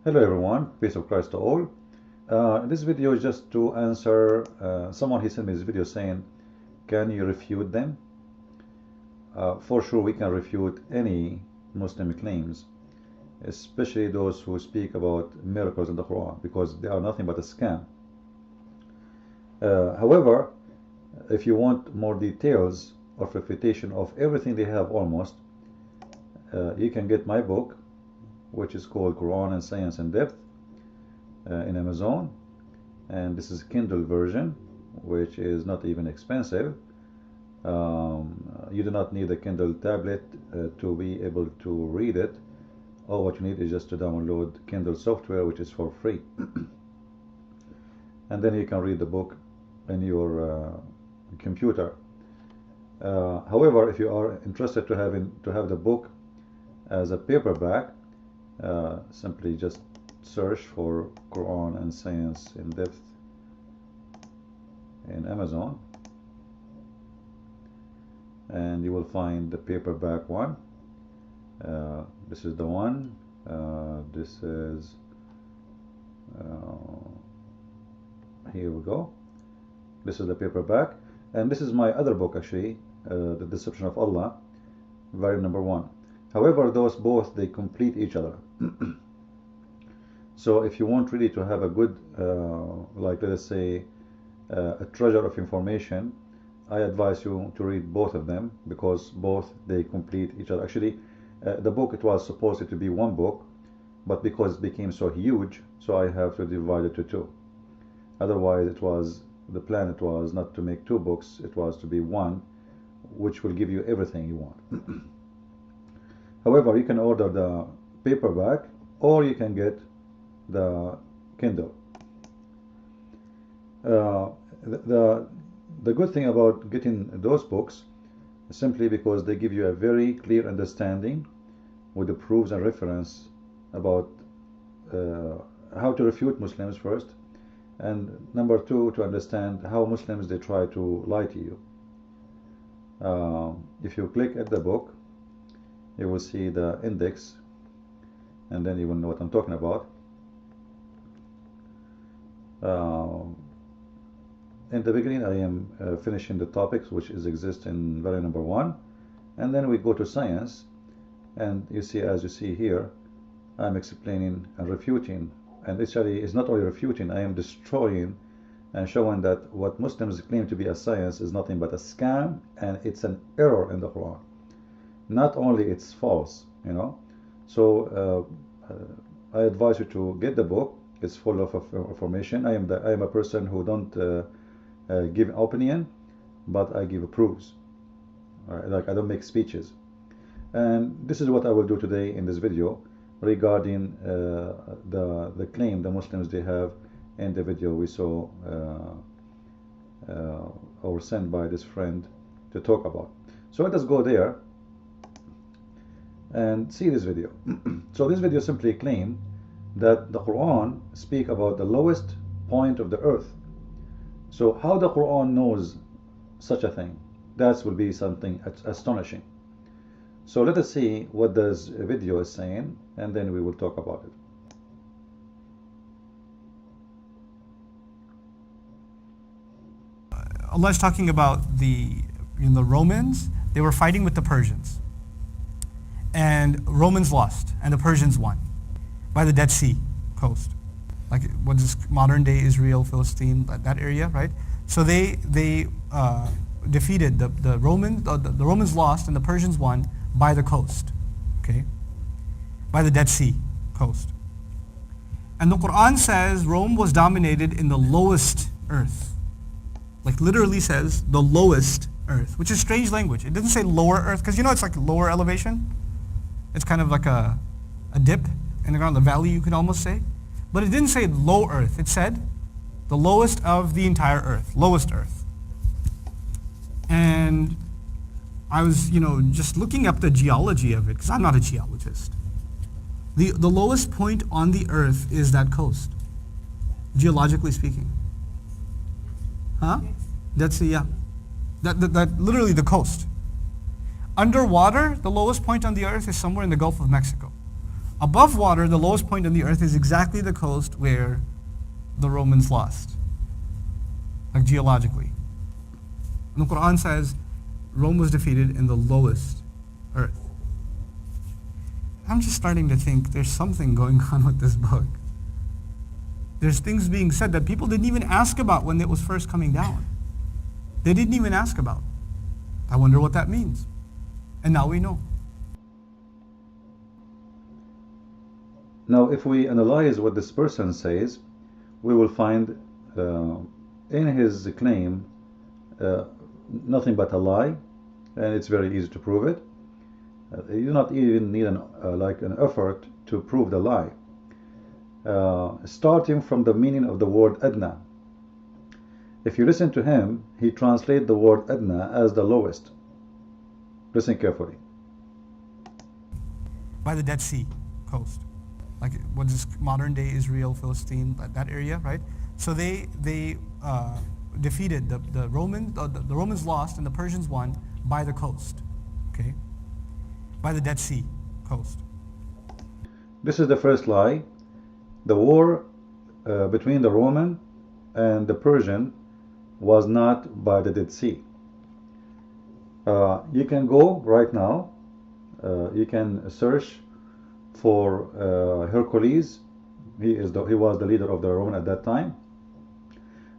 Hello everyone, peace of Christ to all. This video is just to answer someone. He sent me this video saying, can you refute them? For sure we can refute any Muslim claims, especially those who speak about miracles in the Quran, because they are nothing but a scam. However, if you want more details of refutation of everything they have almost, you can get my book, which is called Quran and Science in Depth, in Amazon, and this is Kindle version, which is not even expensive. You do not need a Kindle tablet to be able to read it. All what you need is just to download Kindle software, which is for free. And then you can read the book in your computer. However, if you are interested to have the book as a paperback, simply just search for Quran and Science in Depth in Amazon, and you will find the paperback one. This is the one. This is here we go. This is the paperback, and this is my other book actually, The Deception of Allah, volume number 1. However, those both, they complete each other. So if you want really to have a good, like let us say, a treasure of information, I advise you to read both of them, because both, they complete each other. Actually, the book, it was supposed to be one book, but because it became so huge, so I have to divide it to two. Otherwise, the plan it was not to make two books, it was to be one, which will give you everything you want. However, you can order the paperback, or you can get the Kindle. The good thing about getting those books is simply because they give you a very clear understanding with the proofs and reference about how to refute Muslims first, and number two, to understand how Muslims, they try to lie to you. If you click at the book, you will see the index, and then you will know what I'm talking about. In the beginning, I am finishing the topics which exist in volume number 1, and then we go to science, and you see, as you see here, I'm explaining and refuting, and actually it's not only refuting, I am destroying and showing that what Muslims claim to be a science is nothing but a scam, and it's an error in the Quran. Not only it's false, you know. So I advise you to get the book. It's full of information. I am a person who don't give opinion, but I give proofs. All right, like I don't make speeches. And this is what I will do today in this video regarding the claim the Muslims, they have in the video we saw or sent by this friend to talk about. So let us go there and see this video. So this video simply claims that the Quran speak about the lowest point of the earth. So how the Quran knows such a thing? That will be something astonishing. So let us see what this video is saying, and then we will talk about it. Allah is talking about the Romans. They were fighting with the Persians, and Romans lost, and the Persians won by the Dead Sea coast, like what is modern day Israel, Philistine, that area, right? So they defeated the Romans. The Romans lost, and the Persians won by the coast, okay, by the Dead Sea coast. And the Quran says Rome was dominated in the lowest earth. Like literally says the lowest earth, which is strange language. It doesn't say lower earth, because it's like lower elevation. It's kind of like a dip in the ground, the valley, you could almost say. But it didn't say low earth. It said the lowest of the entire earth, lowest earth. And I was, just looking up the geology of it, because I'm not a geologist. The lowest point on the earth is that coast, geologically speaking. Huh? That's yeah. That literally the coast. Underwater, the lowest point on the earth is somewhere in the Gulf of Mexico. Above water, the lowest point on the earth is exactly the coast where the Romans lost, like geologically. And the Quran says Rome was defeated in the lowest earth. I'm just starting to think there's something going on with this book. There's things being said that people didn't even ask about when it was first coming down. They didn't even ask about. I wonder what that means. And now we know. Now, if we analyze what this person says, we will find in his claim nothing but a lie, and it's very easy to prove it. You do not even need an effort to prove the lie. Starting from the meaning of the word adna. If you listen to him, he translates the word adna as the lowest. Listen carefully. By the Dead Sea coast, like what is modern day Israel, Philistine, that area, right? So they defeated the Romans. The Romans lost and the Persians won by the coast. Okay, by the Dead Sea coast. This is the first lie. The war between the Roman and the Persian was not by the Dead Sea. You can go right now. You can search for Hercules. He was the leader of the Roman at that time.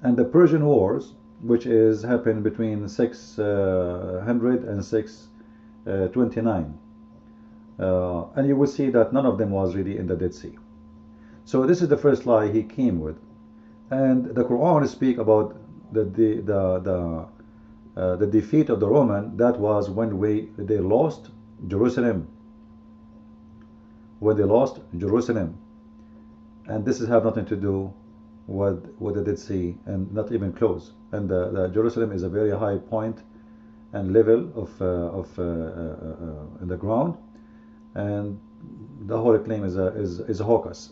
And the Persian Wars, which happened between 600 and 629. And you will see that none of them was really in the Dead Sea. So this is the first lie he came with. And the Quran speaks about the defeat of the Roman. That was when they lost Jerusalem. When they lost Jerusalem. And this have nothing to do with the Dead Sea, and not even close. And the Jerusalem is a very high point and level of in the ground, and the whole claim is a hoax.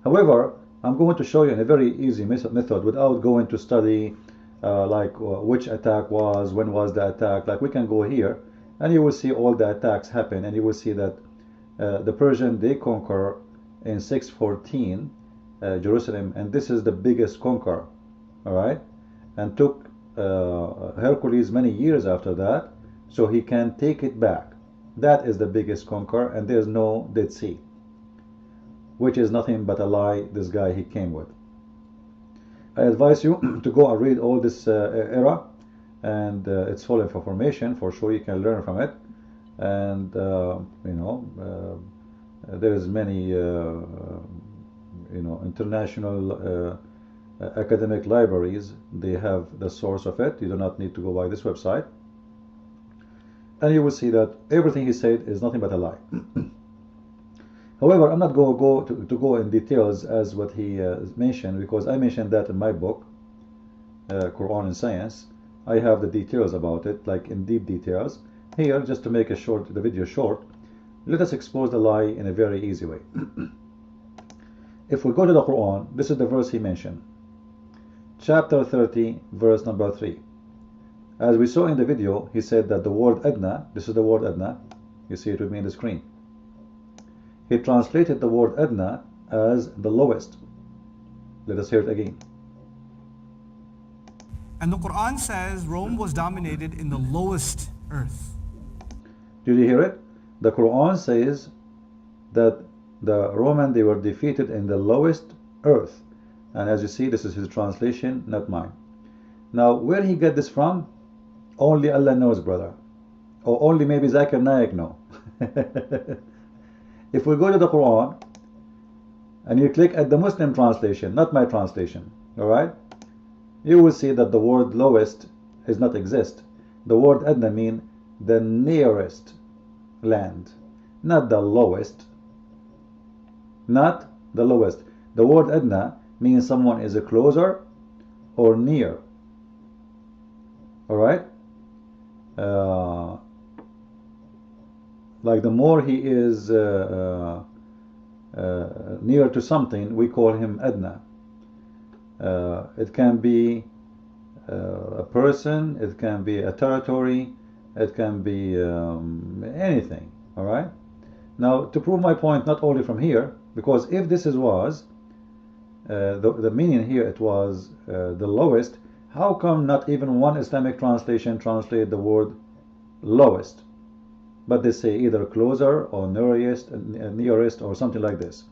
However, I'm going to show you in a very easy method without going to study which attack was, when was the attack. Like we can go here and you will see all the attacks happen, and you will see that the Persian, they conquer in 614 Jerusalem, and this is the biggest conquer, all right, and took Hercules many years after that, so he can take it back. That is the biggest conquer, and there's no Dead Sea, which is nothing but a lie this guy he came with. I advise you to go and read all this era, and it's full of information. For sure you can learn from it, and there's many international academic libraries. They have the source of it. You do not need to go by this website, and you will see that everything he said is nothing but a lie. However, I'm not going to go in details as what he mentioned, because I mentioned that in my book, Quran and Science. I have the details about it, like in deep details. Here, just to make the video short, let us expose the lie in a very easy way. If we go to the Quran, this is the verse he mentioned. Chapter 30, verse number 3. As we saw in the video, he said that the word adna, this is the word adna, you see it with me on the screen. He translated the word adna as the lowest. Let us hear it again. And the Quran says Rome was dominated in the lowest earth. Did you hear it? The Quran says that the Roman, they were defeated in the lowest earth. And as you see, this is his translation, not mine. Now, where he get this from? Only Allah knows, brother. Or only maybe Zakir Naik know. If we go to the Quran and you click at the Muslim translation, not my translation, all right, you will see that the word lowest does not exist. The word adna means the nearest land, not the lowest. Not the lowest. The word adna means someone is closer or near. All right. Like the more he is near to something, we call him adna. It can be a person, it can be a territory, it can be anything. All right. Now, to prove my point, not only from here, because if this was the meaning here, it was the lowest, how come not even one Islamic translation translate the word lowest, but they say either closer or nearest or something like this?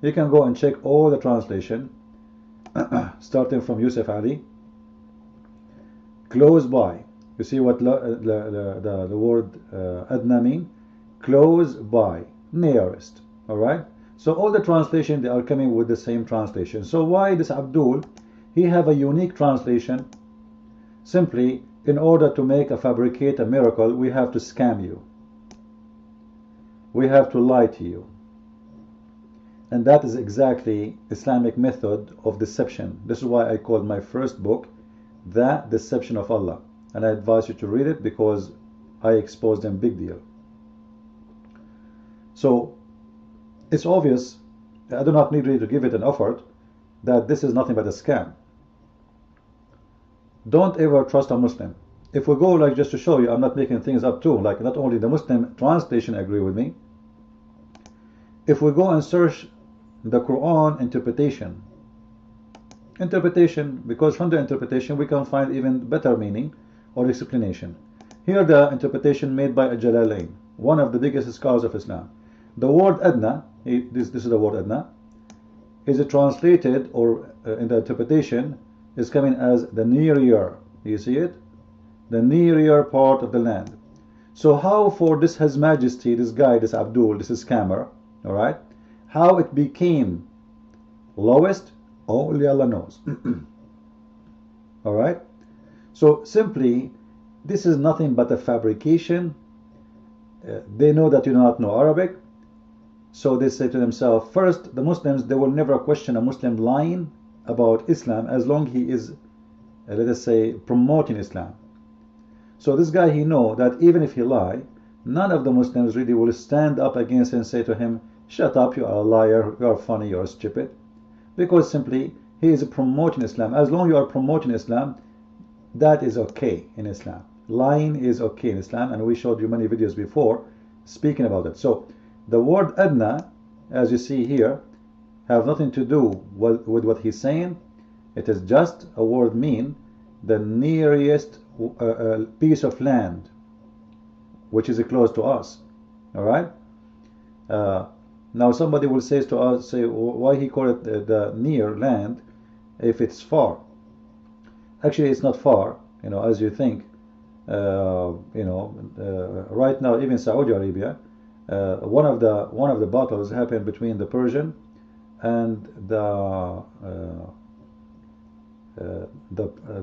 You can go and check all the translation, starting from Yusuf Ali. Close by. You see what the word adna mean? Close by, nearest. All right. So all the translation, they are coming with the same translation. So why this Abdul? He have a unique translation. Simply, in order to fabricate a miracle, we have to scam you. We have to lie to you. And that is exactly Islamic method of deception. This is why I called my first book The Deception of Allah. And I advise you to read it because I exposed them big deal. So it's obvious, I do not need really to give it an effort, that this is nothing but a scam. Don't ever trust a Muslim. If we go, like, just to show you, I'm not making things up too, like not only the Muslim translation agree with me. If we go and search the Quran interpretation, because from the interpretation we can find even better meaning or explanation. Here the interpretation made by Jalalain, one of the biggest scholars of Islam. The word adna, this is the word adna, is translated, or in the interpretation is coming as the nearer. You see it? The nearer part of the land. So how for this His Majesty, this guy, this Abdul, this scammer, all right, how it became lowest, only Allah knows. All right. So simply, this is nothing but a fabrication. They know that you do not know Arabic, so they say to themselves, first, the Muslims, they will never question a Muslim lying about Islam as long he is, let us say, promoting Islam. So this guy, he know that even if he lie, none of the Muslims really will stand up against him and say to him, shut up, you are a liar, you are funny, you are stupid. Because simply, he is promoting Islam. As long as you are promoting Islam, that is okay in Islam. Lying is okay in Islam, and we showed you many videos before speaking about it. So the word adna, as you see here, have nothing to do with what he's saying. It is just a word mean the nearest piece of land which is close to us. All right. Now somebody will say to us, say, why he call it the near land if it's far? Actually, it's not far, as you think. Right now, even Saudi Arabia, one of the battles happened between the Persian and the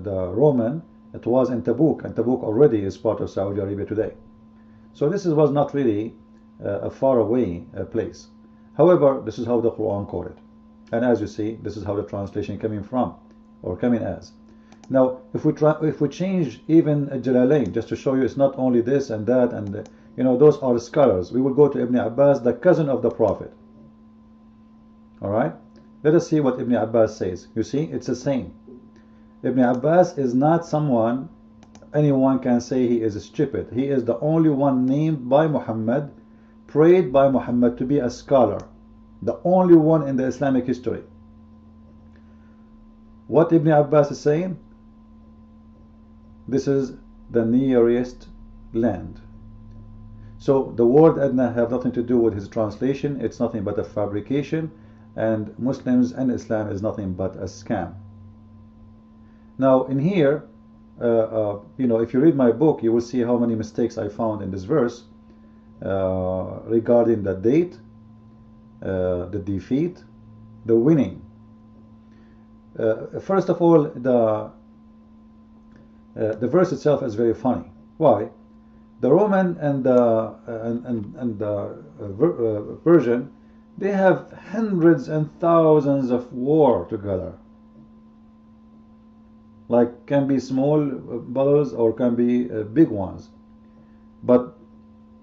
Roman. It was in Tabuk, and Tabuk already is part of Saudi Arabia today. So this was not really a far away place. However, this is how the Quran called it, and as you see, this is how the translation coming from, or coming as. Now, if we change even Jalalain, just to show you, it's not only this and that, and those are scholars. We will go to Ibn Abbas, the cousin of the Prophet. All right, let us see what Ibn Abbas says. You see, it's the same. Ibn Abbas is not someone anyone can say he is stupid. He is the only one named by Muhammad, prayed by Muhammad to be a scholar, the only one in the Islamic history. What Ibn Abbas is saying? This is the nearest land. So the word adna have nothing to do with his translation. It's nothing but a fabrication, and Muslims and Islam is nothing but a scam. Now in here, if you read my book, you will see how many mistakes I found in this verse regarding the date, the defeat, the winning. First of all, the verse itself is very funny. Why? The Roman and the Persian, they have hundreds and thousands of war together. Like, can be small battles or can be big ones. But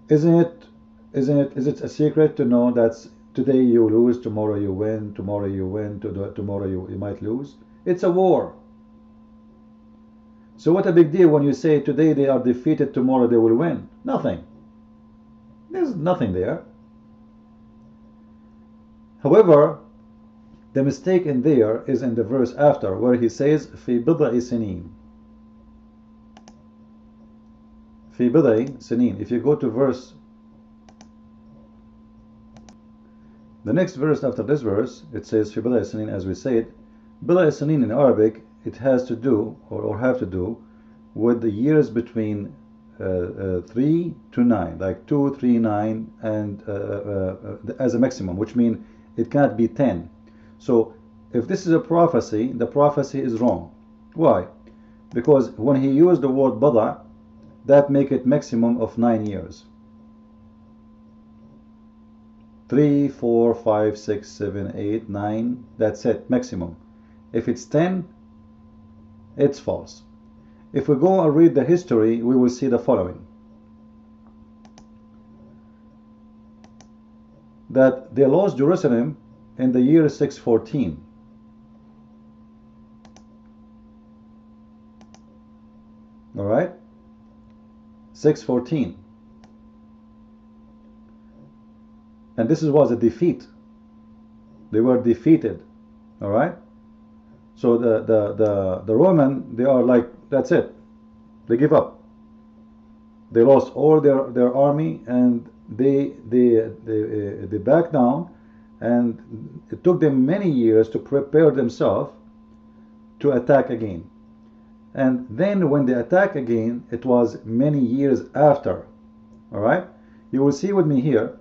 is it a secret to know that today you lose, tomorrow you win, tomorrow you win, tomorrow you might lose? It's a war. So what a big deal when you say today they are defeated, tomorrow they will win? Nothing. There's nothing there. However, the mistake in there is in the verse after, where he says في بضع سنين. في بضع سنين. If you go to verse, the next verse after this verse, it says في بضع سنين, as we said. بضع سنين in Arabic, it has to do, or have to do, with the years between 3 to 9, like 2, 3, 9, and as a maximum, which means it cannot be 10. So if this is a prophecy, the prophecy is wrong. Why? Because when he used the word bada, that make it maximum of 9 years. 3, 4, 5, 6, 7, 8, 9, that's it, maximum. If it's 10, it's false. If we go and read the history, we will see the following. That they lost Jerusalem in the year 614. All right? 614. And this was a defeat. They were defeated. All right? So the Roman, they are like, that's it. They give up. They lost all their army, and they backed down, and it took them many years to prepare themselves to attack again. And then when they attack again, it was many years after. All right? You will see with me here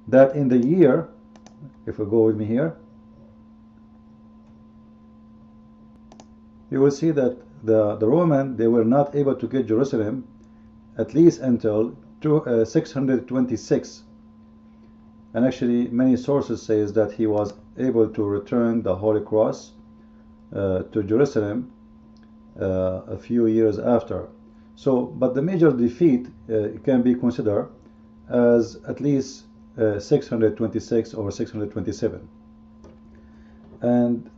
that in the year, if we go with me here, you will see that the Roman, they were not able to get Jerusalem at least until 626. And actually many sources says that he was able to return the Holy Cross to Jerusalem a few years after. So, but the major defeat can be considered as at least 626 or 627. And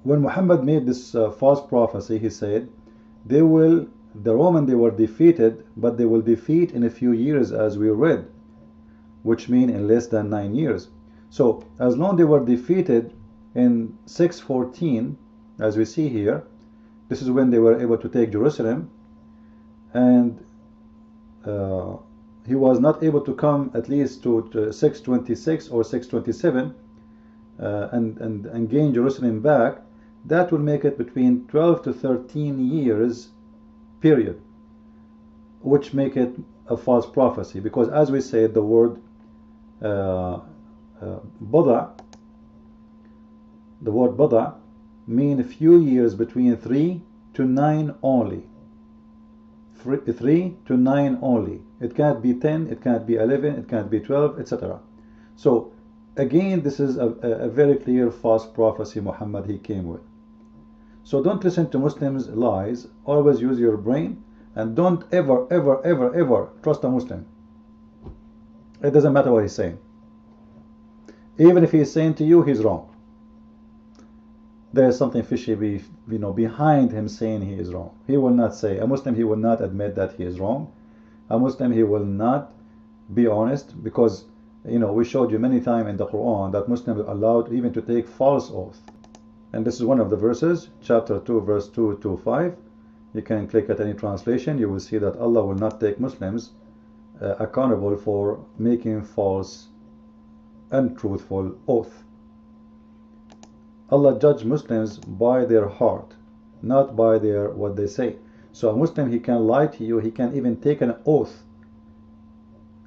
when Muhammad made this false prophecy, he said, the Roman, they were defeated, but they will defeat in a few years, as we read, which mean in less than 9 years. So as long as they were defeated in 614, as we see here, this is when they were able to take Jerusalem, and he was not able to come at least to 626 or 627 and gain Jerusalem back. That will make it between 12 to 13 years period, which make it a false prophecy, because as we said, the word bada, mean a few years between 3 to 9 only. 3 to 9 only. It can't be 10, it can't be 11, it can't be 12, etc. So again, this is a very clear false prophecy Muhammad he came with. So don't listen to Muslims' lies. Always use your brain, and don't ever trust a Muslim. It doesn't matter what he's saying. Even if he's saying to you he's wrong, there is something fishy behind him saying he is wrong. He will not say, a Muslim, he will not admit that he is wrong. A Muslim, he will not be honest, because we showed you many times in the Quran that Muslims are allowed even to take false oath. And this is one of the verses, chapter 2, verse 2 to 5. You can click at any translation. You will see that Allah will not take Muslims accountable for making false, untruthful oath. Allah judge Muslims by their heart, not by what they say. So a Muslim, he can lie to you, he can even take an oath,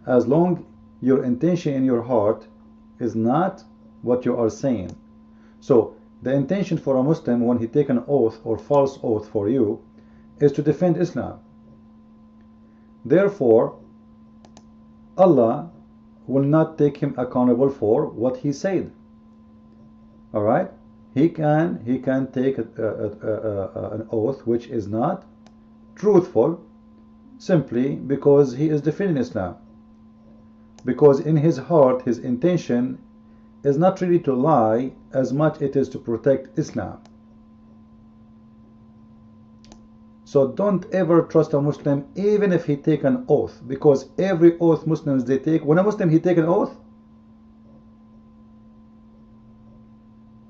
as long your intention in your heart is not what you are saying. So the intention for a Muslim when he take an oath or false oath for you is to defend Islam. Therefore, Allah will not take him accountable for what he said. All right? He can take an oath which is not truthful, simply because he is defending Islam. Because in his heart, his intention is not really to lie as much it is to protect Islam. So don't ever trust a Muslim even if he take an oath, because every oath Muslims they take, when a Muslim he take an oath,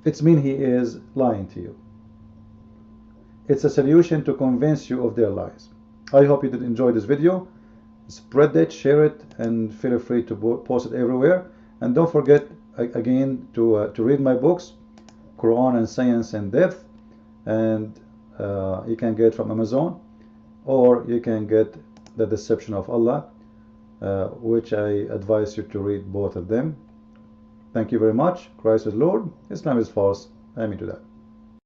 it's mean he is lying to you. It's a solution to convince you of their lies. I hope you did enjoy this video. Spread it, share it, and feel free to post it everywhere. And don't forget again to read my books, Quran and Science in Depth, and you can get from Amazon, or you can get The Deception of Allah, which I advise you to read both of them. Thank you very much. Christ is Lord, Islam is false. Amen to that.